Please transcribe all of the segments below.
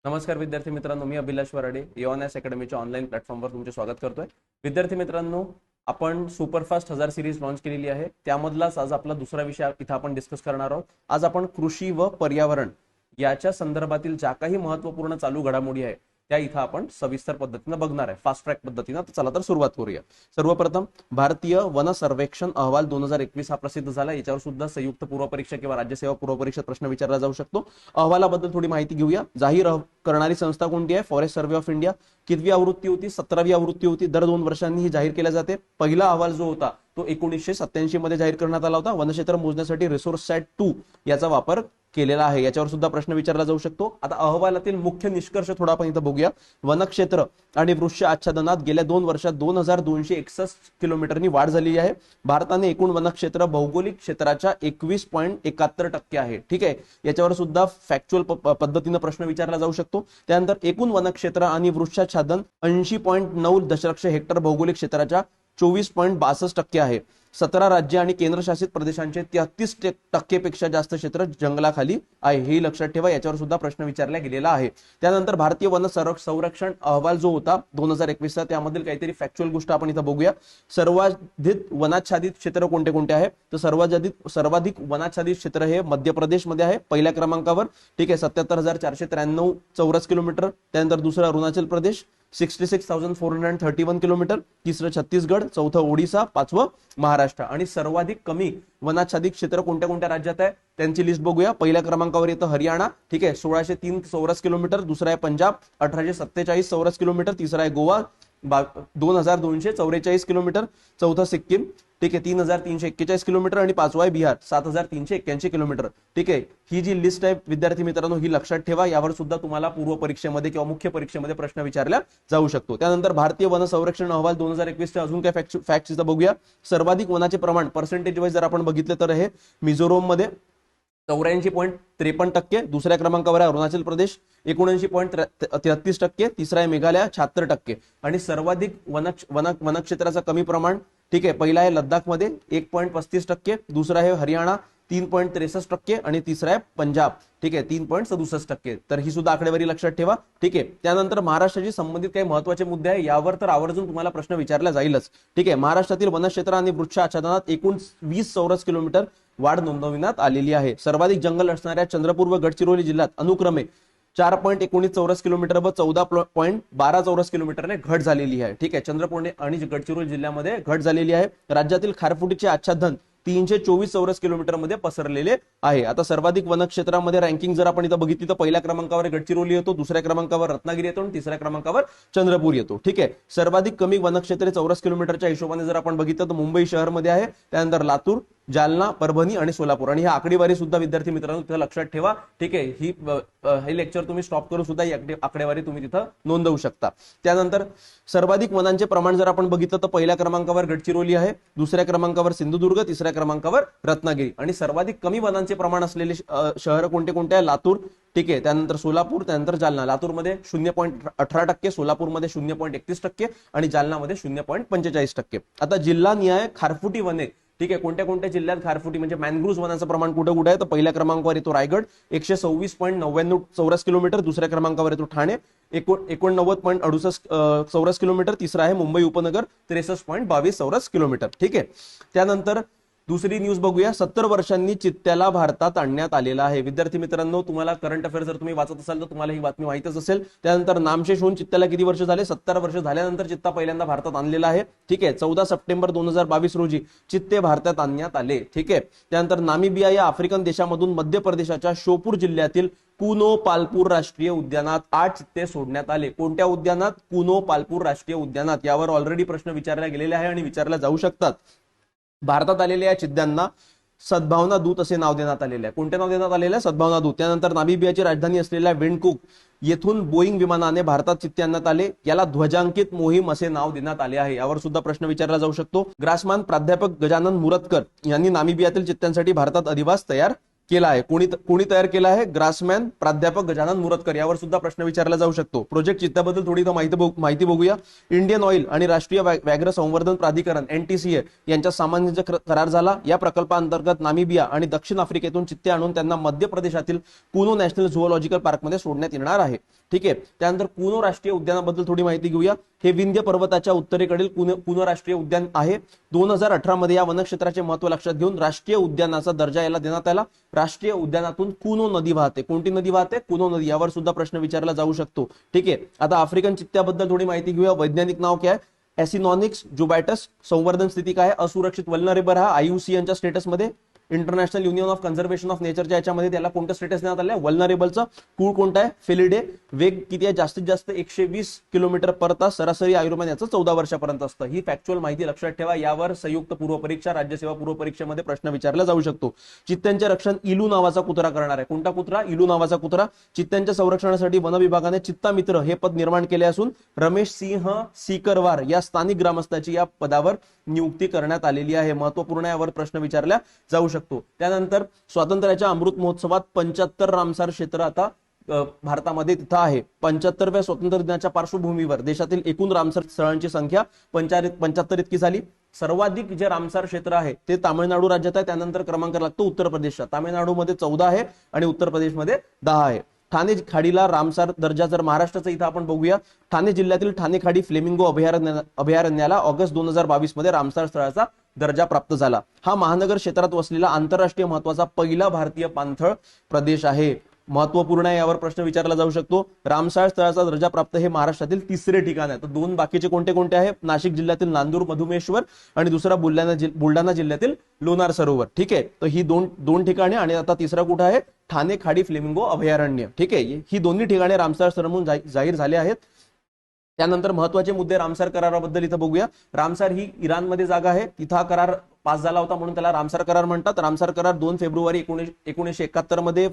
नमस्कार विद्यार्थी मित्रांनो, मी अभिलाष वराडे एओनएस अकॅडमीच्या ऑनलाईन प्लॅटफॉर्मवर तुमचे स्वागत करतोय. विद्यार्थी मित्रांनो, आपण सुपरफास्ट 1000 सिरीज लॉन्च केलेली आहे. त्यामधलाच आज आपला दुसरा विषय इथं आपण डिस्कस करणार आहोत. आज आपण कृषी व पर्यावरण याच्या संदर्भातील ज्या काही महत्त्वपूर्ण चालू घडामोडी आहे त्या इथं आपण सविस्तर पद्धतीने बघणार आहे, फास्ट ट्रॅक पद्धतीने. तर चला तर सुरुवात करूया. सर्वप्रथम भारतीय वन सर्वेक्षण अहवाल 2021 हा प्रसिद्ध झाला. याच्यावर सुद्धा संयुक्त पूर्व परीक्षा किंवा राज्यसेवा पूर्व परीक्षेत प्रश्न विचारला जाऊ शकतो. अहवालाबद्दल थोडी माहिती घेऊया. जाहीर करणारी संस्था कोणती आहे? Forest survey of India. कितवी आवृत्ती होती? 17वी आवृत्ती होती. दर 2 वर्षांनी ही जाहीर केल्या जाते. पहिला अहवाल जो होता तो 1987 मध्ये जाहीर करण्यात आला होता. वनक्षेत्र मोजण्यासाठी रिसोर्स सॅट 2 याचा वापर केलेला आहे. याच्यावर सुद्धा प्रश्न विचारला जाऊ शकतो. आता अहवालातील मुख्य निष्कर्ष थोडा आपण इथं बघूया. वनक्षेत्र आणि वृक्ष आच्छादनात गेल्या 2 वर्षात 2261 किलोमीटरनी वाढ झालेली आहे. भारताने एकूण वनक्षेत्र भौगोलिक क्षेत्राच्या 21.71% आहे. ठीक आहे, याच्यावर सुद्धा फॅक्च्युअल पद्धतीने प्रश्न विचारला जाऊ शकतो. त्यानंतर एकूण वनक्षेत्र आणि वृक्षाच्छादन 80.9 दशलक्ष हेक्टर भौगोलिक क्षेत्राच्या 24.62% आहे. 17 राज्य आणि केंद्रशासित प्रदेशांचे 33% पेक्षा जास्त क्षेत्र जंगलाखाली आहे. हे लक्षात ठेवा. याच्यावर सुद्धा प्रश्न विचारला गेलेला आहे. त्यानंतर भारतीय वन संरक्षण अहवाल जो होता 2021 चा, त्यामधील काहीतरी फॅक्च्युअल गोष्ट आपण इथं बघूया. सर्वाधिक वनाच्छादित क्षेत्र कोणते कोणते आहे? तर सर्वाधिक वनाच्छादित क्षेत्र हे मध्य प्रदेशमध्ये आहे पहिल्या क्रमांकावर. ठीक आहे, 77,493 चौरस किलोमीटर. त्यानंतर दुसरा अरुणाचल प्रदेश 66,431 किलोमीटर. तिसरं छत्तीसगड, चौथं ओडिसा, पाचवं महाराष्ट्र. आणि सर्वाधिक कमी वनाच्छादित क्षेत्र कोणत्या कोणत्या राज्यात आहे त्यांची लिस्ट बघूया. पहिल्या क्रमांकावर येतं हरियाणा. ठीक आहे, 1603 चौरस किलोमीटर. दुसरा आहे पंजाब 1847 चौरस किलोमीटर. तिसरा आहे गोवा 2244 किलोमीटर. चौथा सिक्कीम. ठीक आहे, 3341 किलोमीटर. आणि पाचवा आहे बिहार 7381 किलोमीटर. ठीक आहे, ही जी लिस्ट आहे विद्यार्थी मित्रांनो ही लक्षात ठेवा. यावर सुद्धा तुम्हाला पूर्व परीक्षेमध्ये किंवा मुख्य परीक्षेमध्ये प्रश्न विचारला जाऊ शकतो. त्यानंतर भारतीय वन संरक्षण अहवाल 2021 चे अजून काय फॅक्ट्स इथं बघूया. सर्वाधिक वनाचे प्रमाण पर्सेंटेज वाईज जर आपण बघितलं तर हे मिझोरम मध्ये 84.53%. दुसऱ्या क्रमांकावर आहे अरुणाचल प्रदेश 79.33%. तिसरा आहे मेघालय 76%. आणि सर्वाधिक वनक्षेत्राचा कमी प्रमाण ठीक आहे, पहिला आहे लद्दाख मध्ये 1.35%. दुसरा आहे हरियाणा 3.63% आणि तिसरा आहे पंजाब. ठीक आहे, 3.67%. तर ही सुद्धा आकडेवारी लक्षात ठेवा. ठीक आहे, त्यानंतर महाराष्ट्राशी संबंधित काही महत्त्वाचे मुद्दे आहे, यावर तर आवर्जून तुम्हाला प्रश्न विचारला जाईलच. ठीक आहे, महाराष्ट्रातील वनक्षेत्र आणि वृक्ष आच्छादनात एकूण 20 चौरस किलोमीटर वाढ नोंदविण्यात आलेली आहे. सर्वाधिक जंगल असणाऱ्या चंद्रपूर व गडचिरोली जिल्ह्यात अनुक्रमे 4.19 चौरस किलोमीटर व 14.12 चौरस किलोमीटरने घट झालेली आहे. ठीक आहे, चंद्रपूर आणि गडचिरोली जिल्ह्यामध्ये घट झालेली आहे. राज्यातील खारफुटीचे आच्छादन 324 चौरस किलोमीटर मध्ये पसरलेले आहे. आता सर्वाधिक वनक्षेत्रामध्ये रँकिंग जर आपण इथं बघितली तर पहिल्या क्रमांकावर गडचिरोली येतो, दुसऱ्या क्रमांकावर रत्नागिरी येतो आणि तिसऱ्या क्रमांकावर चंद्रपूर येतो. ठीक आहे, सर्वाधिक कमी वनक्षेत्रे चौरस किलोमीटरच्या हिशोबाने जर आपण बघितलं तर मुंबई शहरमध्ये आहे. त्यानंतर लातूर, जालना, परभणी आणि सोलापूर. आणि ही आकडेवारी सुद्धा विद्यार्थी मित्रांनो तिथं लक्षात ठेवा. ठीक आहे, ही लेक्चर तुम्ही स्टॉप करून सुद्धा ही आकडेवारी तुम्ही तिथं नोंदवू शकता. त्यानंतर सर्वाधिक वनांचे प्रमाण जर आपण बघितलं तर पहिल्या क्रमांकावर गडचिरोली आहे, दुसऱ्या क्रमांकावर सिंधुदुर्ग, तिसऱ्या क्रमांकावर रत्नागिरी. आणि सर्वाधिक कमी वनांचे प्रमाण असलेले शहर कोणते कोणते आहे? लातूर. ठीक आहे, त्यानंतर सोलापूर, त्यानंतर जालना. लातूरमध्ये 0.18%, सोलापूरमध्ये 0.31% आणि जालनामध्ये 0.45%. आता जिल्हा निहाय खारफुटी वने ठीक आहे, कोणत्या कोणत्या जिल्ह्यात खारफुटी म्हणजे मॅनग्रुव्ह वनाचं प्रमाण कुठे कुठे आहे? तर पहिल्या क्रमांकावर येतो रायगड 126.99 चौरस किलोमीटर. दुसऱ्या क्रमांकावर येतो ठाणे 89.68 चौरस किलोमीटर. तिसरा आहे मुंबई उपनगर 63.22 चौरस किलोमीटर. ठीक आहे, त्यानंतर दुसरी न्यूज बघूया. 70 वर्षांनी चित्त्याला भारतात आणण्यात आलेला आहे. विद्यार्थी मित्रांनो, तुम्हाला करंट अफेअर जर तुम्ही वाचत असाल तर तुम्हाला ही बातमी माहितच असेल. त्यानंतर नामशेष होऊन चित्त्याला किती वर्ष झाले? 70 वर्ष झाल्यानंतर चित्ता पहिल्यांदा भारतात आणलेला आहे. ठीक आहे, 14 सप्टेंबर 2022 रोजी चित्ते भारतात आणण्यात आले. ठीक आहे, त्यानंतर नामिबिया या आफ्रिकन देशामधून मध्य प्रदेशाच्या शोपूर जिल्ह्यातील कुनो पालपूर राष्ट्रीय उद्यानात 8 चित्ते सोडण्यात आले. कोणत्या उद्यानात? कुनो पालपूर राष्ट्रीय उद्यानात. यावर ऑलरेडी प्रश्न विचारला गेलेले आहे आणि विचारला जाऊ शकतात. भारतात आलेल्या या चित्त्यांना सद्भावना दूत असे नाव देण्यात आलेले आहे. कोणते नाव देण्यात आलेले आहे? सद्भावना दूत. त्यानंतर नामिबियाची राजधानी असलेल्या विंडकुक येथून बोईंग विमानाने भारतात चित्ते आणण्यात आले. याला ध्वजांकित मोहीम असे नाव देण्यात आले आहे. यावर सुद्धा प्रश्न विचारला जाऊ शकतो. ग्रासमान प्राध्यापक गजानन मुरतकर यांनी नामिबियातील चित्त्यांसाठी भारतात अधिवास तयार केला आहे? कोणी तयार केला आहे? ग्रासमॅन, प्राध्यापक गजानन मुरतकर. यावर सुद्धा प्रश्न विचारला जाऊ शकतो. प्रोजेक्ट चित्त्याबद्दल थोडी माहिती बघूया. इंडियन ऑइल आणि राष्ट्रीय व्याघ्र संवर्धन प्राधिकरण NTCA यांच्या सामंजस्य करार झाला. या प्रकल्पाअंतर्गत नामिबिया आणि दक्षिण आफ्रिकेतून चित्ते आणून त्यांना मध्य प्रदेशातील कुनो नॅशनल झुऑलॉजिकल पार्कमध्ये सोडण्यात येणार आहे. ठीक आहे. त्यानंतर कुनो राष्ट्रीय उद्यानाबद्दल थोडी माहिती घेऊया. हे विंध्य पर्वताच्या उत्तरेकडील कुनो राष्ट्रीय उद्यान आहे. 2018 मध्ये या वनक्षेत्राचे महत्व लक्षात घेऊन राष्ट्रीय उद्यानाचा दर्जा याला देण्यात आला. राष्ट्रीय उद्यानातून कुनो नदी वाहते. कोणती नदी वाहते? कुनो नदी. यावर सुद्धा प्रश्न विचारला जाऊ शकतो. ठीक आहे. आता आफ्रिकन चित्त्याबद्दल थोडी माहिती घेऊया. वैज्ञानिक नाव काय आहे? एसिनॉनिक्स जुबायटस. संवर्धन स्थिती काय आहे? असुरक्षित, वल्नरेबल. हा IUCN च्या स्टेटसमध्ये, international union of conservation of नेचरच्या याच्यामध्ये त्याला कोणतं स्टेटस देण्यात आलं? वल्नरेबलचं. कुळ कोणता आहे? फेलिडे. वेग किती आहे? जास्तीत जास्त 120 किलोमीटर पर तास. सरासरी आयुर्मान याचं 14 वर्षापर्यंत असतं. ही फॅक्च्युअल माहिती लक्षात ठेवा. यावर संयुक्त पूर्व परीक्षा, राज्यसेवा पूर्व परीक्षेमध्ये प्रश्न विचारला जाऊ शकतो. चित्त्यांचे रक्षण इलू नावाचा कुत्रा करणार आहे. कोणता कुत्रा? इलू नावाचा कुत्रा. चित्त्यांच्या संरक्षणासाठी वन विभागाने चित्ता मित्र हे पद निर्माण केले असून रमेश सिंह सीकरवार या स्थानिक ग्रामस्थाची या पदावर नियुक्ती करण्यात आलेली आहे. महत्वपूर्ण यावर प्रश्न विचारला जाऊ शकतो. त्यानंतर स्वातंत्र्याच्या अमृत महोत्सवात 75 रामसार क्षेत्र आता भारतामध्ये तिथं आहे. 75व्या स्वातंत्र्य दिनाच्या पार्श्वभूमीवर देशातील एकूण रामसर स्थळांची संख्या 75 इतकी झाली. सर्वाधिक जे रामसार क्षेत्र आहे ते तामिळनाडू राज्यात आहे. त्यानंतर क्रमांक लागतो उत्तर प्रदेशचा. तामिळनाडूमध्ये 14 आहे आणि उत्तर प्रदेशमध्ये 10 आहे. ठाणे खाडीला रामसार दर्जा जर महाराष्ट्राचा इथं आपण बघूया, ठाणे जिल्ह्यातील ठाणे खाडी फ्लेमिंगो अभयारण्याला ऑगस्ट 2022 मध्ये रामसार स्थळाचा दर्जा प्राप्त झाला. हा महानगर क्षेत्रात वसलेला आंतरराष्ट्रीय महत्वाचा पहिला भारतीय पाणथळ प्रदेश आहे. महत्वपूर्ण आहे. यावर प्रश्न विचारला जाऊ शकतो. रामसार स्थळाचा दर्जा प्राप्त हे महाराष्ट्रातील तिसरे ठिकाण आहे. तर दोन बाकीचे कोणते कोणते आहे? नाशिक जिल्ह्यातील नांदूर मधुमेश्वर आणि दुसरा बुलढाणा जिल्ह्यातील लोणार सरोवर. ठीक आहे. तर ही दोन ठिकाणे आणि आता तिसरा कुठं आहे? ठाणे खाडी फ्लेमिंगो अभयारण्य. ठीक आहे. ही दोन्ही ठिकाणे रामसार स्थळ म्हणून जाहीर झाले आहेत. त्यानंतर महत्वाचे मुद्दे रामसार कराराबद्दल इथं बघूया. रामसार ही इराणमध्ये जागा आहे. तिथं हा करार पास झाला होता म्हणून त्याला रामसार करार म्हणतात. रामसार करार 2 फेब्रुवारी 1971 मध्ये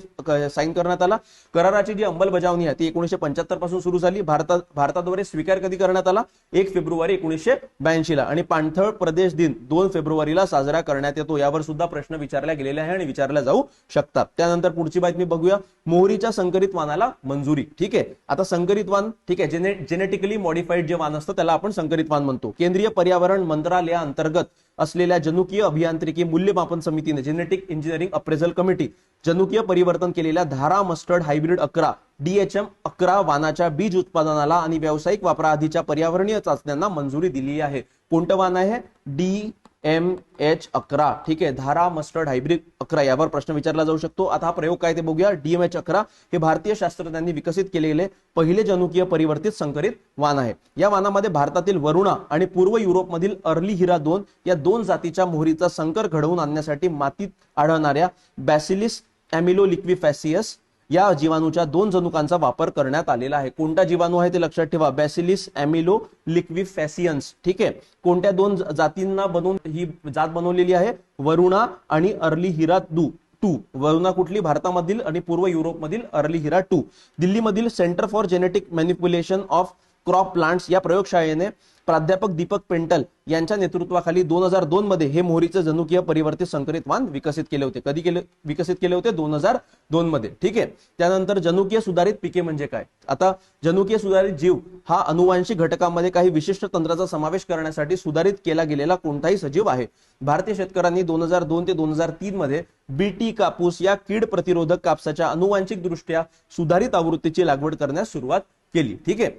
साईन करण्यात आला. कराराची जी अंमलबजावणी आहे ती 1975 पासून सुरू झाली. भारताद्वारे स्वीकार कधी करण्यात आला? 1 फेब्रुवारी 1982 ला. आणि पाणथळ प्रदेश दिन 2 फेब्रुवारीला साजरा करण्यात येतो. यावर सुद्धा प्रश्न विचारला गेलेले आहे आणि विचारला जाऊ शकतात. त्यानंतर पुढची बातमी बघूया. मोहरीच्या संकरित वाणाला मंजुरी. ठीक आहे. आता संकरित वाण, ठीक आहे, जेनेटिकली मॉडिफाईड जे वाण असतं त्याला आपण संकरित वाण म्हणतो. केंद्रीय पर्यावरण मंत्रालयाअंतर्गत असलेल्या जनुकीय अभियांत्रिकी मूल्यमापन समितीने, जेनेटिक इंजिनिअरिंग अप्रेझल कमिटी, जनुकीय परिवर्तन केलेल्या धारा मस्टर्ड हायब्रिड 11 DHM 11 वाणाच्या बीज उत्पादनाला आणि व्यावसायिक वापराआधीच्या पर्यावरणीय चाचण्यांना मंजुरी दिली आहे. कोणतं वाण आहे? DMH 11. ठीक आहे. धारा मस्टर्ड हायब्रिड 11 यावर प्रश्न विचारला जाऊ शकतो. आता हा प्रयोग काय ते बघूया. DMH 11 हे भारतीय शास्त्रज्ञांनी विकसित केलेले पहिले जनुकीय परिवर्तित संकरित वाण आहे. या वाणामध्ये भारतातील वरुणा आणि पूर्व युरोपमधील अर्ली हिरा 2 या 2 जातीच्या मोहरीचा संकर घडवून आणण्यासाठी मातीत आढळणाऱ्या बॅसिलिस ॲमिलोलिक्विफॅसियस या जीवाणूच्या 2 जनुकांचा वापर करण्यात आलेला आहे. कोणता जीवाणू आहे ते लक्षात ठेवा. बॅसिलिस ॲमिलोलिक्विफॅसियन्स. ठीक आहे. कोणत्या 2 जातींना बनवून ही जात बनवलेली आहे? वरुणा आणि अर्ली हिरा 2. वरुणा कुठली? भारतामधील आणि पूर्व युरोपमधील अर्ली हिरा 2. दिल्लीमधील centre for genetic manipulation of crop plants या प्रयोगशाळेने प्राध्यापक दीपक पेंटल यांच्या नेतृत्वाखाली 2002 मध्ये हे मोहरीचे जनुकीय परिवर्तित संकरित वाण विकसित केले होते. कधी विकसित केले होते? 2002 मध्ये. ठीक आहे. त्यानंतर जनुकीय सुधारित पिके म्हणजे काय? आता जनुकीय सुधारित जीव हा अनुवांशिक घटकांमध्ये काही विशिष्ट तंत्राचा समावेश करण्यासाठी सुधारित केला गेलेला कोणताही सजीव आहे. भारतीय शेतकऱ्यांनी 2002 ते 2003 मध्ये BT कापूस या कीड प्रतिरोधक कापसाच्या अनुवांशिक दृष्ट्या सुधारित आवृत्तीची लागवड करण्यास सुरुवात केली. ठीक आहे.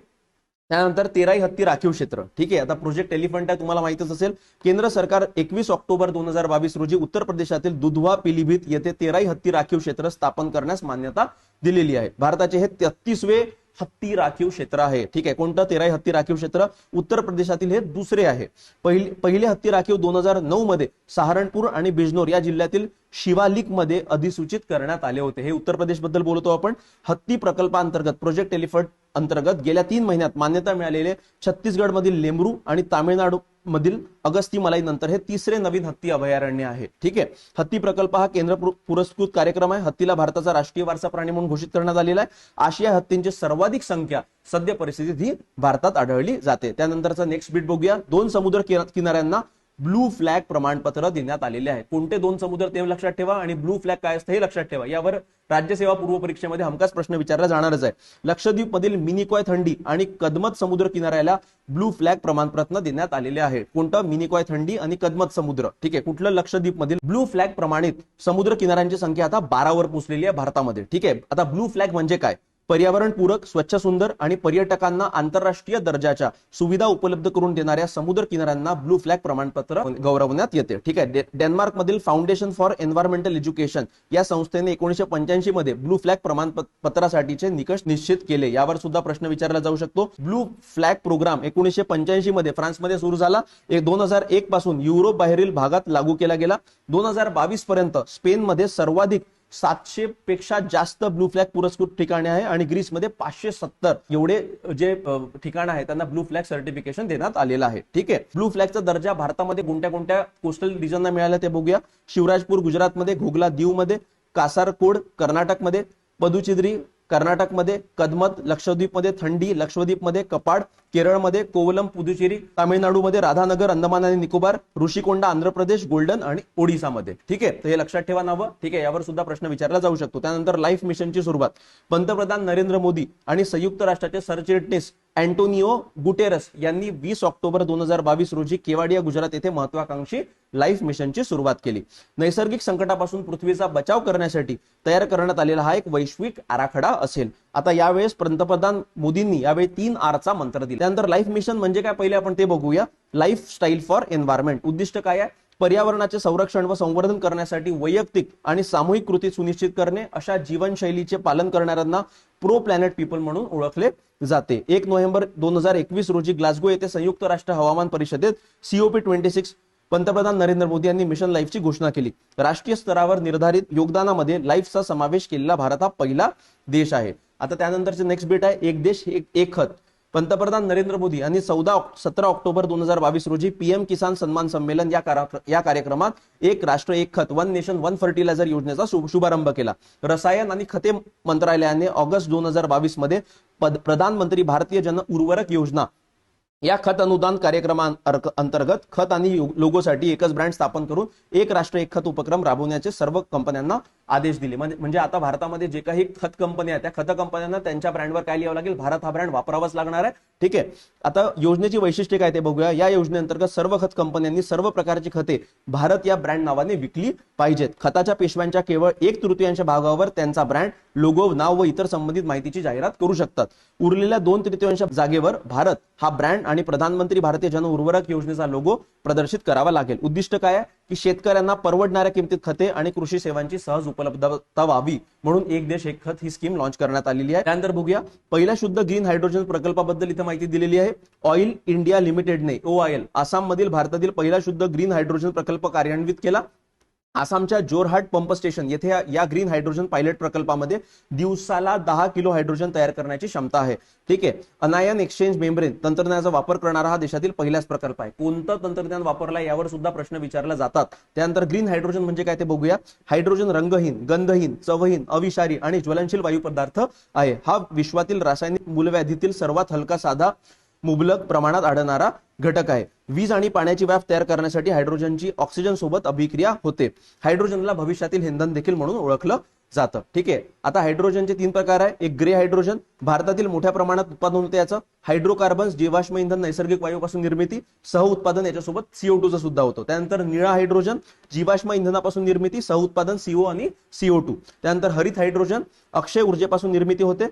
त्यानंतर तेराई हत्ती राखीव क्षेत्र. ठीक आहे. आता प्रोजेक्ट एलिफंट आहे, तुम्हाला माहितच असेल. केंद्र सरकार 21 ऑक्टोबर 2022 रोजी उत्तर प्रदेशातील दुधवा पिलीभीत येथे तेराई हत्ती राखीव क्षेत्र स्थापन करण्यास मान्यता दिलेली आहे. भारताचे हे 33वे हत्ती राखीव क्षेत्र आहे. ठीक आहे. कोणतं? तेराई हत्ती राखीव क्षेत्र. उत्तर प्रदेशातील हे दुसरे आहे. पहिले हत्ती राखीव 2009 मध्ये सहारणपूर आणि बिजनोर या जिल्ह्यातील शिवालिक मध्ये अधिसूचित करण्यात आले होते. हे उत्तर प्रदेश बद्दल बोलतो आपण. हत्ती प्रकल्पांतर्गत प्रोजेक्ट एलिफंट अंतर्गत गेल्या 3 महिन्यात मान्यता मिळालेले छत्तीसगड मधील लेमरू आणि तामिळनाडू मधील अगस्तीमलाई नंतर हे तिसरे नवीन हत्ती अभयारण्य आहे. ठीक आहे. हत्ती प्रकल्प हा केंद्र पुरस्कृत कार्यक्रम आहे. हत्तीला भारताचा राष्ट्रीय वारसा प्राणी म्हणून घोषित करण्यात आलेला आहे. आशिया हत्तींची सर्वाधिक संख्या सद्य परिस्थितीत ही भारतात आढळली जाते. त्यानंतरचा नेक्स्ट बीट बघूया. 2 समुद्र किनाऱ्यांना ब्लू फ्लॅग प्रमाणपत्र देण्यात आलेले आहे. कोणते दोन समुद्र ते लक्षात ठेवा आणि ब्लू फ्लॅग काय असतं हे लक्षात ठेवा. यावर राज्यसेवा पूर्व परीक्षेमध्ये हमखास प्रश्न विचारला जाणारच आहे. लक्षद्वीप मधील मिनिकॉय थंडी आणि कदमत समुद्र किनाऱ्याला ब्लू फ्लॅग प्रमाणपत्र देण्यात आलेले आहे. कोणतं? मिनिकॉय थंडी आणि कदमत समुद्र. ठीक आहे, कुठलं? लक्षद्वीप मधील. ब्लू फ्लॅग प्रमाणित समुद्र किनाऱ्यांची संख्या आता 12 वर पोहोचलेली आहे भारतामध्ये. ठीक आहे, आता ब्लू फ्लॅग म्हणजे काय? पर्यावरणपूरक, स्वच्छ, सुंदर आणि पर्यटकांना आंतरराष्ट्रीय दर्जाच्या सुविधा उपलब्ध करून देणाऱ्या समुद्र किनाऱ्यांना ब्लू फ्लॅग प्रमाणपत्र गौरवण्यात येते. ठीक आहे, डेन्मार्क मधील फाउंडेशन फॉर एन्व्हायरमेंटल एज्युकेशन या संस्थेने 1985 मध्ये ब्लू फ्लॅग प्रमाणपत्रासाठीचे निकष निश्चित केले. यावर सुद्धा प्रश्न विचारला जाऊ शकतो. ब्लू फ्लॅग प्रोग्राम 1985 मध्ये फ्रान्समध्ये सुरू झाला. 2001 पासून युरोप बाहेरील भागात लागू केला गेला. 2022 पर्यंत स्पेनमध्ये सर्वाधिक 700 पेक्षा जास्त ब्लू फ्लॅग पुरस्कृत ठिकाणे आहे आणि ग्रीसमध्ये 570 एवढे जे ठिकाण आहे त्यांना ब्लू फ्लॅग सर्टिफिकेशन देण्यात आलेलं आहे. ठीक आहे, ब्लू फ्लॅगचा दर्जा भारतामध्ये कोणत्या कोणत्या कोस्टल रिजनला मिळाला ते बघूया. शिवराजपूर गुजरातमध्ये, घोगला दीवमध्ये, कासारकोड कर्नाटकमध्ये, पदुचेरी कर्नाटकमध्ये, कदमत लक्षद्वीपमध्ये, थंडी लक्षद्वीपमध्ये, कपाड केरळमध्ये, कोवलम पुदुचेरी तामिळनाडूमध्ये, राधानगर अंदमान आणि निकोबार, ऋषिकोंडा आंध्र प्रदेश, गोल्डन आणि ओडिसामध्ये. ठीक आहे, तर हे लक्षात ठेवा नावं. ठीक आहे, यावर सुद्धा प्रश्न विचारला जाऊ शकतो. त्यानंतर लाईफ मिशनची सुरुवात. पंतप्रधान नरेंद्र मोदी आणि संयुक्त राष्ट्राचे सरचिटणीस अँटोनिओ गुटेरस यांनी 20 ऑक्टोबर 2022 रोजी केवाडिया गुजरात येथे महत्वाकांक्षी लाईफ मिशनची सुरुवात केली. नैसर्गिक संकटापासून पृथ्वीचा बचाव करण्यासाठी तयार करण्यात आलेला हा एक वैश्विक आराखडा असेल. आता यावेळेस पंतप्रधान मोदींनी यावेळी 3 Rचा मंत्र दिला. त्यानंतर लाईफ मिशन म्हणजे काय पहिले आपण ते बघूया. Life style for environment. उद्दिष्ट काय आहे? पर्यावरणाचे संरक्षण व संवर्धन करण्यासाठी वैयक्तिक आणि सामूहिक कृती सुनिश्चित करणे. अशा जीवनशैलीचे पालन करणाऱ्यांना प्रो प्लॅनेट पीपल म्हणून ओळखले जाते. 1 नोव्हेंबर 2021 रोजी ग्लासगो येथे संयुक्त राष्ट्र हवामान परिषदेत COP26 पंतप्रधान नरेंद्र मोदी यांनी मिशन लाईफची घोषणा केली. राष्ट्रीय स्तरावर निर्धारित योगदानामध्ये लाईफचा समावेश केलेला भारत हा पहिला देश आहे. आता त्यानंतरचे नेक्स्ट बेट आहे एक देश एक खत. पंतप्रधान नरेंद्र मोदी यांनी 17 ऑक्टोबर 2022 रोजी PM किसान सन्मान संमेलन या कार्यक्रमात एक राष्ट्र एक खत, वन नेशन वन फर्टिलायझर योजनेचा शुभारंभ केला. रसायन आणि खते मंत्रालयाने ऑगस्ट 2022 मध्ये प्रधानमंत्री भारतीय जन उर्वरक योजना या खत अनुदान कार्यक्रमाअंतर्गत खत आणि लोगोसाठी एकच ब्रँड स्थापन करून एक राष्ट्र एक खत उपक्रम राबवण्याचे सर्व कंपन्यांना आदेश दिले. म्हणजे आता भारतामध्ये जे काही खत कंपन्या आहेत त्या खत कंपन्यांना त्यांच्या ब्रँडवर काय लिहावं लागेल? भारत हा ब्रँड वापरावाच लागणार आहे. ठीक आहे, आता योजनेची वैशिष्ट्ये काय ते बघूया. या योजनेअंतर्गत सर्व खत कंपन्यांनी सर्व प्रकारची खते भारत या ब्रँड नावाने विकली पाहिजेत. खताच्या पेशव्यांच्या केवळ 1/3 भागावर त्यांचा ब्रँड, लोगो, नाव व इतर संबंधित माहितीची जाहिरात करू शकतात. उरलेल्या 2/3 जागेवर भारत हा ब्रँड आणि प्रधानमंत्री भारतीय जन उर्वरक योजनेचा लोगो प्रदर्शित करावा लागेल. उद्दिष्ट काय आहे की शेतकऱ्यांना परवडणाऱ्या किमतीत खते आणि कृषी सेवांची सहज उपलब्धता व्हावी म्हणून एक देश एक खत ही स्कीम लॉन्च करण्यात आलेली आहे. त्यानंतर बघूया पहिल्या शुद्ध ग्रीन हायड्रोजन प्रकल्पाबद्दल इथे माहिती दिलेली आहे. ऑइल इंडिया लिमिटेडने OIL आसाम मधील भारतातील पहिला शुद्ध ग्रीन हायड्रोजन प्रकल्प कार्यान्वित केला. आसामच्या जोरहाट पंप स्टेशन येथे या ग्रीन हायड्रोजन पायलट प्रकल्पामध्ये दिवसाला 10 किलो हायड्रोजन तयार करण्याची क्षमता आहे. ठीक आहे, अनायन एक्सचेंज मेम्ब्रेन तंत्रज्ञानाचा वापर करणारा हा देशातील पहिलाच प्रकल्प आहे. कोणतं तंत्रज्ञान वापरला यावर सुद्धा प्रश्न विचारला जातात. त्यानंतर ग्रीन हायड्रोजन म्हणजे काय ते बघूया. हायड्रोजन रंगहीन, गंधहीन, चवहीन, अविषारी आणि ज्वलनशील वायू पदार्थ आहे. हा विश्वातील रासायनिक मूलव्याधीतील सर्वात हलका, साधा, मुबलक प्रमाणात आढळणारा घटक आहे. वीज आणि पाण्याची वाफ तयार करण्यासाठी हायड्रोजनची ऑक्सिजन सोबत अभिक्रिया होते. हायड्रोजनला भविष्यातील इंधन देखील म्हणून ओळखलं जातं. ठीक आहे, आता हायड्रोजनचे 3 प्रकार आहे. एक ग्रे हायड्रोजन, भारतातील मोठ्या प्रमाणात उत्पादन होते याचं. हायड्रोकार्बन्स, जीवाश्म इंधन, नैसर्गिक वायूपासून निर्मिती, सह उत्पादन याच्यासोबत CO2 सुद्धा होतं. त्यानंतर निळा हायड्रोजन, जीवाश्म इंधनापासून निर्मिती, सह उत्पादन CO आणि CO2. त्यानंतर हरित हायड्रोजन, अक्षय ऊर्जेपासून निर्मिती होते,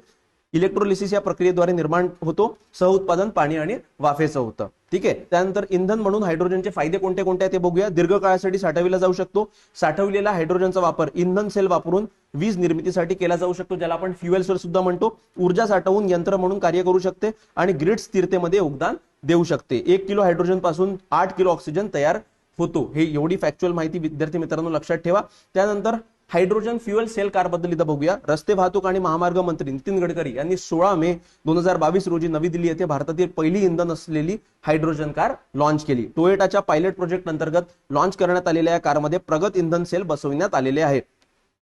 इलेक्ट्रोलिसिस या प्रक्रियेद्वारे निर्माण होतो, सह उत्पादन पाणी आणि वाफेचं होतं. ठीक आहे, त्यानंतर इंधन म्हणून हायड्रोजनचे फायदे कोणते कोणते ते बघूया. दीर्घकाळासाठी साठविला जाऊ शकतो. साठवलेला हायड्रोजनचा वापर इंधन सेल वापरून वीज निर्मितीसाठी केला जाऊ शकतो, ज्याला आपण फ्युएल सेल सुद्धा म्हणतो. ऊर्जा साठवून यंत्र म्हणून कार्य करू शकते आणि ग्रिड स्थिरतेमध्ये योगदान देऊ शकते. 1 किलो हायड्रोजन पासून 8 किलो ऑक्सिजन तयार होतो. हे एवढी फॅक्च्युअल माहिती विद्यार्थी मित्रांनो लक्षात ठेवा. त्यानंतर हायड्रोजन फ्युएल सेल कार बद्दल इथं बघूया. रस्ते वाहतूक आणि महामार्ग मंत्री नितीन गडकरी यांनी 16 मे 2022 रोजी नवी दिल्ली येथे भारतातील पहिली इंधन असलेली हायड्रोजन कार लॉन्च केली. टोयोटाच्या पायलट प्रोजेक्ट अंतर्गत लॉन्च करण्यात आलेल्या या कारमध्ये प्रगत इंधन सेल बसवण्यात आलेले आहे.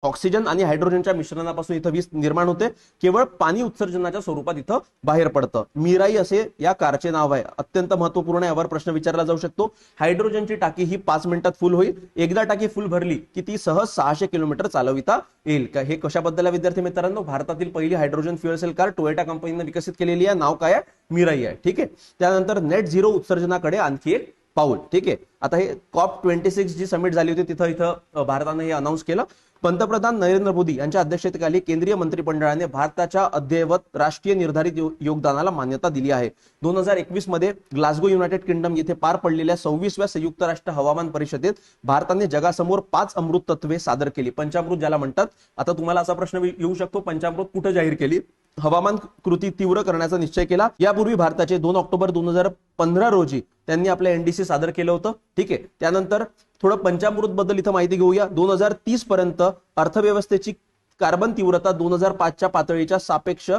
ऑक्सिजन आणि हायड्रोजनच्या मिश्रणापासून इथं वीज निर्माण होते, केवळ पाणी उत्सर्जनाच्या स्वरूपात इथं बाहेर पडतं. मिराई असे या कारचे नाव आहे. अत्यंत महत्वपूर्ण, यावर प्रश्न विचारला जाऊ शकतो. हायड्रोजनची टाकी ही 5 मिनिटात फुल होईल. एकदा टाकी फुल भरली की ती सहज 600 किलोमीटर चालविता येईल. का हे कशाबद्दल आहे विद्यार्थी मित्रांनो? भारतातील पहिली hydrogen fuel cell car Toyota कंपनीने विकसित केलेली आहे. नाव काय आहे? मिराई आहे. ठीक आहे. त्यानंतर नेट झिरो उत्सर्जनाकडे आणखी एक पाऊल. ठीक आहे. आता हे COP26 जी समिट झाली होती तिथं भारताने हे अनाऊन्स केलं. पंतप्रधान नरेंद्र मोदी यांच्या अध्यक्षतेखाली केंद्रीय मंत्रिमंडळाने भारताच्या अद्ययावत राष्ट्रीय निर्धारित योगदानाला मान्यता दिली आहे. 2021 मध्ये ग्लासगो युनायटेड किंगडम येथे पार पडलेल्या 26व्या संयुक्त राष्ट्र हवामान परिषदेत भारताने जगासमोर 5 अमृत तत्वे सादर केली. पंचामृत ज्याला म्हणतात. आता तुम्हाला असा प्रश्न येऊ शकतो, पंचामृत कुठे जाहीर केली? हवामान कृती तीव्र करण्याचा निश्चय केला. यापूर्वी भारताचे 2 ऑक्टोबर 2015 रोजी त्यांनी आपलं एनडीसी सादर केलं होतं. ठीक आहे. त्यानंतर थोडं पंचामृत बद्दल इथं माहिती घेऊया. 2030 पर्यंत अर्थव्यवस्थेची कार्बन तीव्रता 2005च्या पातळीच्या सापेक्ष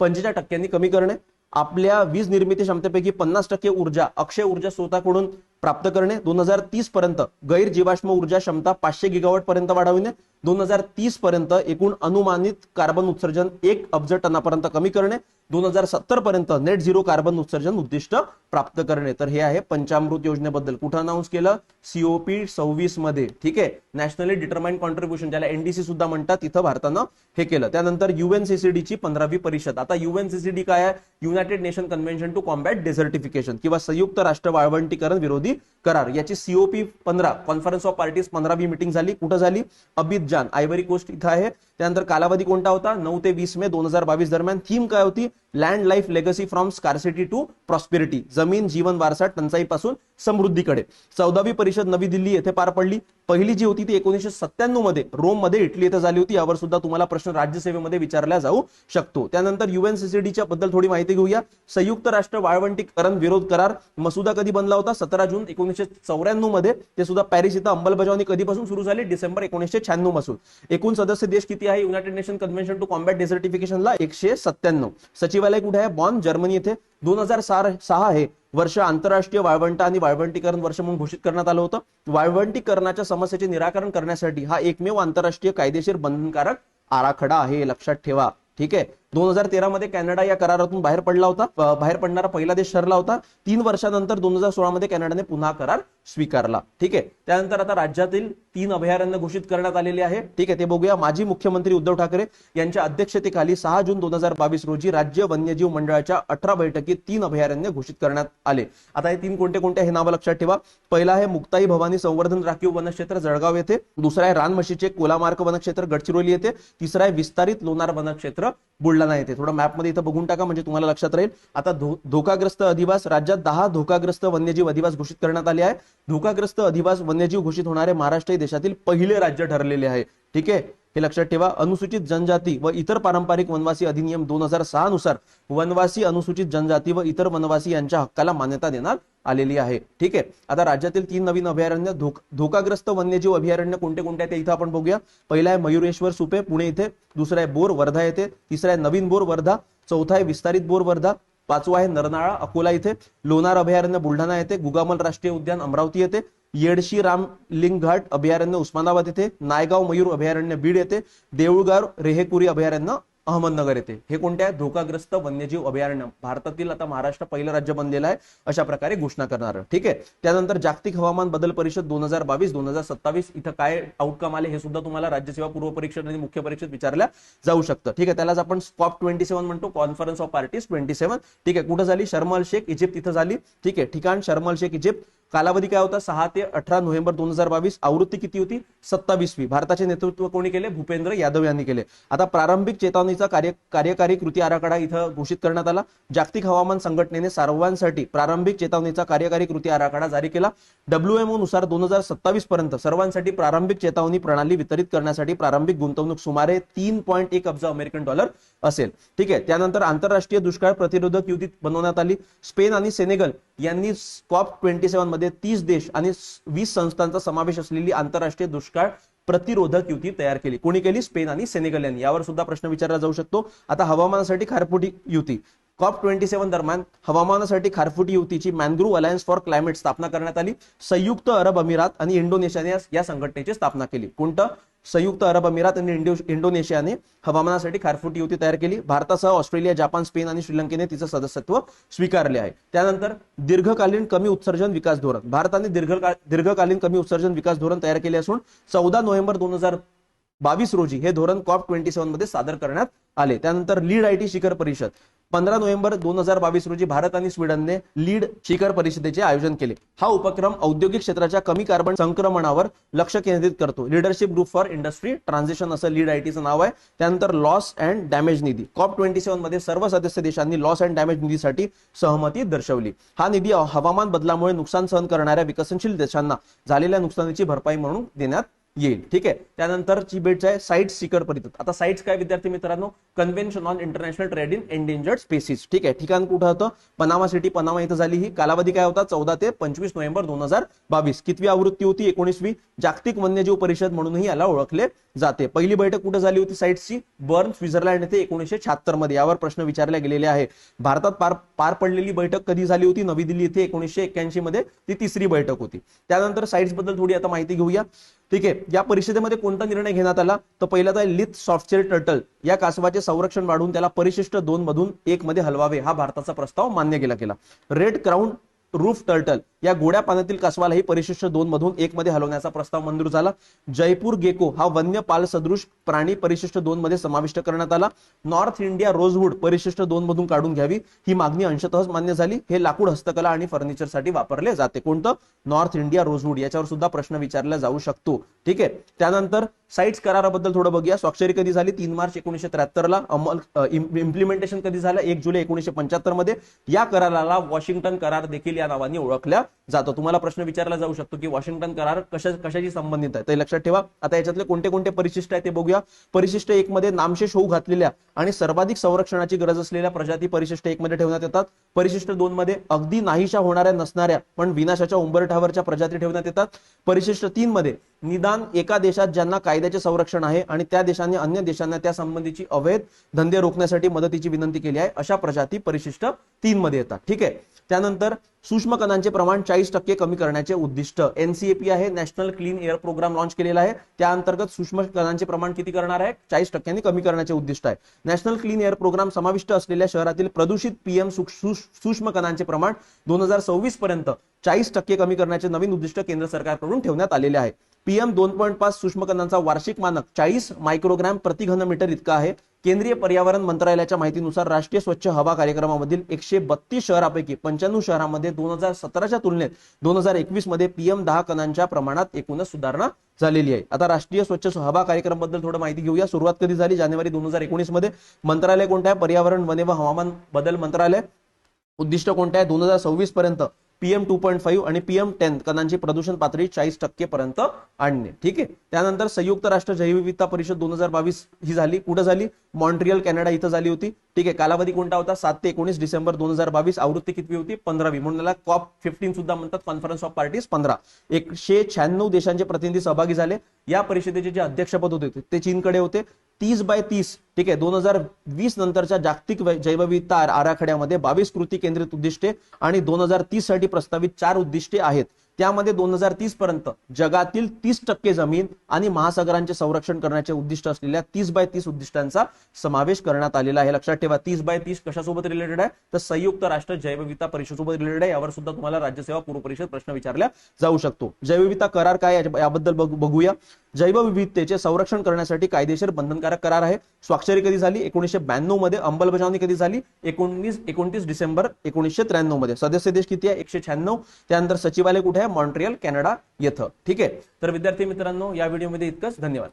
45% कमी करणे, आपल्या वीज निर्मिती क्षमतेपैकी 50% ऊर्जा अक्षय ऊर्जा स्रोताकडून प्राप्त करणे, 2030 पर्यंत गैर जीवाश्म ऊर्जा क्षमता 500 गिगावॉट पर्यंत वाढविणे, 2030 पर्यंत एकूण अनुमानित कार्बन उत्सर्जन 1 अब्ज टनापर्यंत कमी करणे, 2070 पर्यंत नेट झिरो कार्बन उत्सर्जन उद्दिष्ट प्राप्त करणे. तर हे आहे पंचामृत योजनेबद्दल. कुठं अनाऊन्स केलं? COP26 मध्ये. ठीक आहे. नॅशनली डिटरमाइंड कॉन्ट्रीब्युशन, ज्याला NDC सुद्धा म्हणतात, तिथं भारतानं हे केलं. त्यानंतर UNCCD ची 15वी परिषद. आता UNCCD काय आहे? United nation convention to combat desertification किंवा संयुक्त राष्ट्र वाळवंटीकरण विरोधी करार, याची COP15 कॉन्फरन्स ऑफ पार्टीज 15वी मीटिंग झाली. कुठं झाली? अबिजान, आयव्हरी कोस्ट इथं आहे. त्यानंतर कालावधी कोणता होता? 9 ते 20 मे 2022 दरम्यान. थीम काय होती? Land life legacy from scarcity to prosperity, जमीन जीवन वारसा टंचाईपासून समृद्धीकडे. 14वी परिषद नवी दिल्ली येथे पार पडली. पहिली जी होती ती 1997 मध्ये रोम मध्ये इटली येथे झाली होती. यावर सुद्धा तुम्हाला प्रश्न राज्यसेवेमध्ये विचारला जाऊ शकतो. त्यानंतर UNCCDच्या बद्दल थोडी माहिती घेऊया. संयुक्त राष्ट्र वाळवंटीकरण विरोध करार मसुदा कधी बनला होता? 17 जून 1994 मध्ये. ते सुद्धा पॅरिस इथं अंमलबजावणी कधीपासून सुरू झाली? डिसेंबर 1996 पासून. एकूण सदस्य देश किती आहे united nation convention to combat डेझर्टिफिकेशनला? 197. सचिवालय कुठे आहे? बॉन, जर्मनी येथे. 2006 हे वर्ष आंतरराष्ट्रीय वाळवंट आणि वाळवंटीकरण वर्ष म्हणून घोषित करण्यात आलं होतं. वाळवंटीकरणाच्या समस्येचे निराकरण करण्यासाठी हा एकमेव आंतरराष्ट्रीय कायदेशीर बंधनकारक आराखडा आहे. लक्षात ठेवा. ठीक आहे. 2013 मध्ये कॅनडा या करारातून बाहेर पडला होता. बाहेर पडणारा पहिला देश ठरला होता. 3 वर्षानंतर 2016 मध्ये कॅनडाने पुन्हा करार स्वीकारला. ठीक आहे. त्यानंतर आता राज्यातील 3 अभयारण्य घोषित करण्यात आलेले आहे. ठीक आहे. ते बघूया. माजी मुख्यमंत्री उद्धव ठाकरे यांच्या अध्यक्षतेखाली 6 जून 2022 रोजी राज्य वन्यजीव मंडळाच्या 18 बैठकीत 3 अभयारण्य घोषित करण्यात आले. आता हे 3 कोणते कोणते हे नाव लक्षात ठेवा. पहिला आहे मुक्ताई भवानी संवर्धन राखीव वनक्षेत्र जळगाव येथे. दुसरा आहे रानमशीचे कोलामार्क वनक्षेत्र गडचिरोली येथे. तिसरा आहे विस्तारित लोणार वनक्षेत्र बुलढाणा येथे. थोडं मॅप मध्ये इथं बघून टाका म्हणजे तुम्हाला लक्षात राहील. आता धोकाग्रस्त अधिवास, राज्यात 10 धोकाग्रस्त वन्यजीव अधिवास घोषित करण्यात आले आहे. धोकाग्रस्त अधिवास वन्यजीव घोषित होणारे महाराष्ट्र हे देशातील पहिले राज्य ठरलेले आहे. ठीक आहे. हे लक्षात ठेवा. अनुसूचित जनजाती व इतर पारंपरिक वनवासी अधिनियम 2006 नुसार वनवासी, अनुसूचित जनजाती व इतर वनवासी यांच्या हक्काला मान्यता देण्यात आलेली आहे. ठीक आहे. आता राज्यातील 3 नवीन अभयारण्य, धोकाग्रस्त वन्यजीव अभयारण्य कोणते कोणते आहेत ते इथं आपण बघूया. पहिला आहे मयुरेश्वर सुपे पुणे इथे. दुसरा आहे बोर वर्धा येथे. तिसरा आहे नवीन बोर वर्धा. चौथा आहे विस्तारित बोर वर्धा. 5वा आहे नरनाळा अकोला इथे. लोणार अभयारण्य बुलढाणा येथे. गुगामल राष्ट्रीय उद्यान अमरावती येथे. येडशी रामलिंग घाट अभयारण्य उस्मानाबाद येथे. नायगाव मयूर अभयारण्य बीड येथे. देऊळगाव रेहेकुरी अभयारण्य अहमदनगर येथे. हे कोणते आहेत? धोकाग्रस्त वन्यजीव अभयारण्य. भारतातील आता महाराष्ट्र पहिलं राज्य बनलेलं आहे अशा प्रकारे घोषणा करणार. ठीक आहे. त्यानंतर जागतिक हवामान बदल परिषद 2022-2027 इथं काय आउटकम आले हे सुद्धा तुम्हाला राज्यसेवा पूर्व परीक्षेत आणि मुख्य परीक्षेत विचारल्या जाऊ शकतं. ठीक आहे. त्यालाच आपण COP27 म्हणतो, कॉन्फरन्स ऑफ पार्टीज 27. ठीक आहे. कुठं झाली? शर्म अल शेख इजिप्त इथं झाली. ठीक आहे. ठिकाण शर्म अल शेख इजिप्त. कालावधी काय होता? 6 ते 18 नोव्हेंबर 2022. आवृत्ती किती होती? 27वी. भारताचे नेतृत्व कोणी केले? भूपेंद्र यादव यांनी केले. आता प्रारंभिक चेतावणीचा कार्यकारी कृती आराखडा इथं घोषित करण्यात आला. जागतिक हवामान संघटनेने सर्वांसाठी प्रारंभिक चेतावणीचा कार्यकारी कृती आराखडा जारी केला. WMO नुसार 2027 पर्यंत सर्वांसाठी प्रारंभिक चेतावणी प्रणाली वितरित करण्यासाठी प्रारंभिक गुंतवणूक सुमारे 3.1 अब्ज अमेरिकन डॉलर असेल. ठीक आहे. त्यानंतर आंतरराष्ट्रीय दुष्काळ प्रतिरोधक युती बनवण्यात आली. स्पेन आणि सेनेगल यांनी COP27 मध्ये 30 देश आणि 20 संस्थांचा समावेश असलेली आंतरराष्ट्रीय दुष्काळ प्रतिरोधक युती तयार केली. कोणी केली? स्पेन आणि सेनेगल यांनी. यावर सुद्धा प्रश्न विचारला जाऊ शकतो. आता हवामानासाठी खारफुटी युती. COP27 दरम्यान हवामानासाठी खारफुटी युतीची मॅनग्रोव्ह अलायन्स फॉर क्लायमेट स्थापना करण्यात आली. संयुक्त अरब अमिरात आणि इंडोनेशियाने या संघटनेची स्थापना केली. कोणतं? संयुक्त अरब अमिरात आणि इंडोनेशियाने हवामानासाठी खारफुटी युती तयार केली. भारतासह ऑस्ट्रेलिया, जपान, स्पेन आणि श्रीलंकेने तिचं सदस्यत्व स्वीकारले आहे. त्यानंतर दीर्घकालीन कमी उत्सर्जन विकास धोरण. भारताने दीर्घकालीन कमी उत्सर्जन विकास धोरण तयार केले असून 14 नोव्हेंबर 2022 रोजी हे धोरण COP27 मध्ये सादर करण्यात आले. त्यानंतर लीड IT शिखर परिषद 15 नोव्हेंबर 2022 रोजी भारत आणि स्वीडनने लीड शिखर परिषदेचे आयोजन केले. हा उपक्रम औद्योगिक क्षेत्राच्या कमी कार्बन संक्रमणावर लक्ष केंद्रित करतो. Leadership group for industry transition असं लीड ITचं नाव आहे. त्यानंतर loss and damage Nidhi. COP27 मध्ये सर्व सदस्य देशांनी लॉस अँड डॅमेज निधीसाठी सहमती दर्शवली. हा निधी हवामान बदलामुळे नुकसान सहन करणाऱ्या विकसनशील देशांना झालेल्या नुकसानीची भरपाई म्हणून देण्यात येईल. ठीक आहे. त्यानंतरची भेट आहे साइट्स शिखर परिषद. आता साइट्स काय विद्यार्थी मित्रांनो, convention on international trade in endangered species. ठीक आहे. ठिकाण कुठं होतं, पनामा सिटी, पनामा इथं झाली. ही कालावधी काय होता, 14 ते 25 नोव्हेंबर 2022. कितवी आवृत्ती होती, 19वी. जागतिक वन्यजीव परिषद म्हणूनही याला ओळखले जाते. पहिली बैठक कुठे झाली होती साइट्सची, बर्न स्वित्झर्लंड येथे 1976 मध्ये. यावर प्रश्न विचारले गेलेले आहे. भारतात पार पडलेली बैठक कधी झाली होती, नवी दिल्ली येथे 1981 मध्ये ती तिसरी बैठक होती. त्यानंतर साइट्स बद्दल थोडी आता माहिती घेऊया. ठीक आहे. या परिषदेमध्ये कोणता निर्णय घेण्यात आला, तर पहिला तर लिथ सॉफ्टशेल टर्टल या कासवाचे संरक्षण वाढवून त्याला परिशिष्ट 2 मधून 1 मध्ये हलवावे, हा भारताचा प्रस्ताव मान्य केला. रेड क्राउन रूफ टर्टल या गोड्या पाण्यातील कासवालाही परिशिष्ट 2 मधून 1 मध्ये हलवण्याचा प्रस्ताव मंजूर झाला. जयपूर गेको हा वन्य पाल सदृश प्राणी परिशिष्ट 2 मध्ये समाविष्ट करण्यात आला. नॉर्थ इंडिया रोजवूड परिशिष्ट 2 मधून काढून घ्यावी, ही मागणी अंशतः मान्य झाली. हे लाकूड हस्तकला आणि फर्निचरसाठी वापरले जाते. कोणतं, नॉर्थ इंडिया रोजवूड. याच्यावर सुद्धा प्रश्न विचारला जाऊ शकतो. ठीक आहे. त्यानंतर साइट्स कराराबद्दल थोडं बघूया. स्वाक्षरी कधी झाली, 3 मार्च 1973 ला. इम्प्लिमेंटेशन कधी झालं, 1 जुलै 1975 मध्ये. या कराराला वॉशिंग्टन करार देखील या नावाने ओळखल्या जातो. तुम्हाला प्रश्न विचारला जाऊ शकतो की वॉशिंग्टन करार कशाशी संबंधित आहे, ते लक्षात ठेवा. आता याच्यातले कोणते कोणते परिशिष्ट आहे ते बघूया. परिशिष्ट 1 मध्ये नामशेष होऊ घातलेल्या आणि सर्वाधिक संरक्षणाची गरज असलेल्या प्रजाती परिशिष्ट 1 मध्ये ठेवण्यात येतात. परिशिष्ट 2 मध्ये अगदी नाहीशा होणाऱ्या नसणाऱ्या पण विनाशाच्या उंबरठ्यावरच्या प्रजाती ठेवण्यात येतात. परिशिष्ट 3 मध्ये निदान एका देशात ज्यांना कायद्याचे संरक्षण आहे आणि त्या देशाने अन्य देशांना त्या संबंधीची अवैध धंदे रोखण्यासाठी मदतीची विनंती केली आहे, अशा प्रजाती परिशिष्ट 3 मध्ये येतात. ठीक आहे. त्यानंतर सूक्ष्म कणांचे प्रमाण 40% कमी करण्याचे उद्दिष्ट NCAP आहे, national clean air program launch केलेला आहे. त्या अंतर्गत सूक्ष्म कणांचे प्रमाण किती करणार आहे, 40% कमी करण्याचे उद्दिष्ट आहे. नॅशनल क्लीन एअर प्रोग्राम समाविष्ट असलेल्या शहरातील प्रदूषित PM सूक्ष्म कणांचे प्रमाण 2026 पर्यंत 40% कमी करण्याचे नवीन उद्दिष्ट केंद्र सरकारकडून ठेवण्यात आलेले आहे. PM 2.5 सूक्ष्म कणांचा वार्षिक मानक 40 मायक्रोग्रॅम प्रति घनमीटर इतका आहे. केंद्रीय पर्यावरण मंत्रालयाच्या माहितीनुसार राष्ट्रीय स्वच्छ हवा कार्यक्रमामधील 132 शहरांपैकी 95 शहरांमध्ये 2017च्या तुलनेत 2021 मध्ये PM 10 कणांच्या प्रमाणात एकूणच सुधारणा झालेली आहे. आता राष्ट्रीय स्वच्छ हवा कार्यक्रम बद्दल थोडं माहिती घेऊया. सुरुवात कधी झाली, जानेवारी 2019 मध्ये. मंत्रालय कोणतं आहे, पर्यावरण, वन व हवामान बदल मंत्रालय. उद्दिष्ट कोणतं आहे, 2026 पर्यंत PM 2.5 आणि PM 10 कणांची प्रदूषण पातळी 40% पर्यंत आणणे. ठीक आहे. त्यानंतर संयुक्त राष्ट्र जैवविविधता परिषद 2022 ही झाली. कुठं झाली, मॉन्ट्रियल, कॅनडा इथं झाली होती. ठीक आहे. कालावधी कोणता होता, 7 ते 19 डिसेंबर 2022. आवृत्ती कितवी होती, 15वी. म्हणून त्याला COP15 सुद्धा म्हणतात, कॉन्फरन्स ऑफ पार्टीज 15. 196 देशांचे प्रतिनिधी सहभागी झाले. या परिषदेचे जे अध्यक्षपद होते ते चीनकडे होते. 30/30. ठीक आहे. 2020 नंतरच्या जागतिक जैवविविधता आराखड्यामध्ये 22 कृती केंद्रित उद्दिष्टे आणि 2030 साठी प्रस्तावित 4 उद्दिष्टे आहेत. त्यामध्ये 2030 पर्यंत जगातील 30% जमीन आणि महासागरांचे संरक्षण करण्याचे उद्दिष्ट असलेल्या 30/30 उद्दिष्टांचा समावेश करण्यात आलेला आहे. लक्षात ठेवा, 30/30 कशासोबत रिलेटेड आहे, तर संयुक्त राष्ट्र जैवविविधता परिषदेसोबत रिलेटेड आहे. यावर सुद्धा तुम्हाला राज्यसेवा पूर्व परिषद प्रश्न विचारला जाऊ शकतो. जैवविविधता करार काय याबद्दल बघूया. जैवविविधतेचे संरक्षण करण्यासाठी कायदेशीर बंधनकारक करार आहे. स्वाक्षरी कधी झाली, 1992 मध्ये. अंमलबजावणी कधी झाली, 29 डिसेंबर 1993 मध्ये. सदस्य देश किती आहे, 196. त्यानंतर सचिवालय कुठे आहे, मॉन्ट्रियल, कॅनडा येथे. ठीक आहे. तर विद्यार्थी मित्रांनो, या व्हिडिओमध्ये इतकंच. धन्यवाद.